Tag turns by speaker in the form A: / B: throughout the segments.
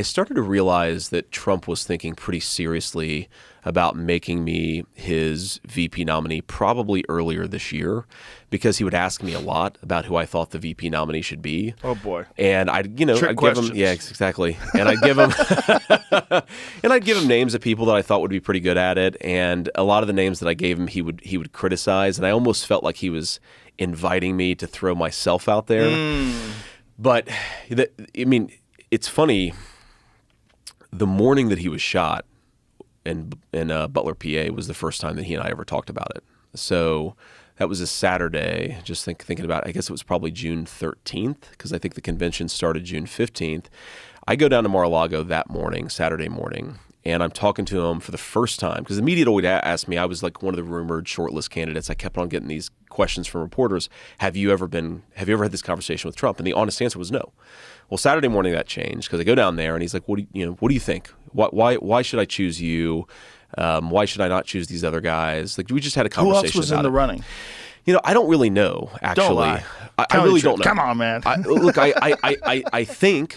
A: I started to realize that Trump was thinking pretty seriously about making me his VP nominee probably earlier this year, because he would ask me a lot about who I thought the VP nominee should be.
B: Oh boy.
A: And I'd
B: Trick
A: give him, yeah, exactly. And I'd give him, names of people that I thought would be pretty good at it. And a lot of the names that I gave him, he would criticize. And I almost felt like he was inviting me to throw myself out there. But it's funny. The morning that he was shot in Butler, PA, was the first time that he and I ever talked about it. So that was a Saturday. Just thinking about it, I guess it was probably June 13th, because I think the convention started June 15th. I go down to Mar-a-Lago that morning, Saturday morning, and I'm talking to him for the first time, because the media always asked me. I was like one of the rumored shortlist candidates. I kept on getting these questions from reporters. Have you ever had this conversation with Trump? And the honest answer was no. Well, Saturday morning that changed, because I go down there and he's like, what do you think? Why should I choose you? Why should I not choose these other guys? Like, we just had a conversation.
B: Who else was in the running?
A: I don't really know, actually.
B: Don't lie.
A: I really don't know.
B: Come on, man.
A: I think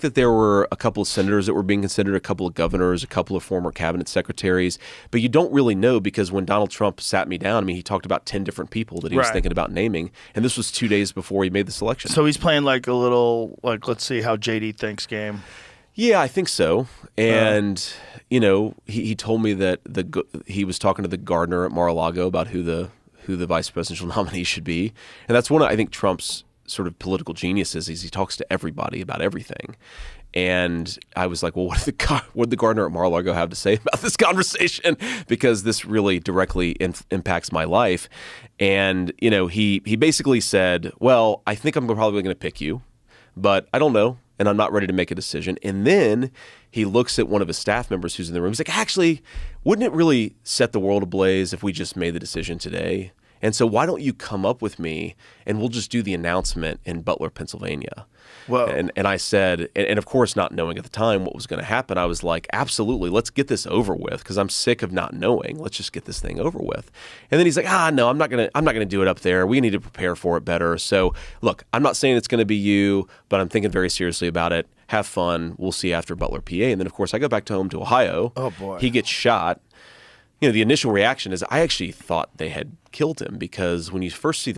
A: that there were a couple of senators that were being considered, a couple of governors, a couple of former cabinet secretaries, but you don't really know, because when Donald Trump sat me down, he talked about 10 different people that he was thinking about naming, and this was 2 days before he made the selection.
B: So he's playing like a little, let's see how JD thinks game.
A: Yeah, I think so. And he told me that he was talking to the gardener at Mar-a-Lago about who the vice presidential nominee should be. And that's one of, I think, Trump's sort of political geniuses, is he talks to everybody about everything. And I was like, well, what did the gardener at Mar-a-Lago have to say about this conversation? Because this really directly impacts my life. And, he basically said, well, I think I'm probably going to pick you, but I don't know, and I'm not ready to make a decision. And then he looks at one of his staff members who's in the room. He's like, actually, wouldn't it really set the world ablaze if we just made the decision today? And so why don't you come up with me, and we'll just do the announcement in Butler, Pennsylvania.
B: Whoa.
A: And I said, and of course, not knowing at the time what was going to happen, I was like, absolutely, let's get this over with, because I'm sick of not knowing. Let's just get this thing over with. And then he's like, no, I'm not gonna do it up there. We need to prepare for it better. So look, I'm not saying it's going to be you, but I'm thinking very seriously about it. Have fun. We'll see after Butler, PA. And then of course I go back home to Ohio.
B: Oh boy.
A: He gets shot. The initial reaction is I actually thought they had killed him, because when you first see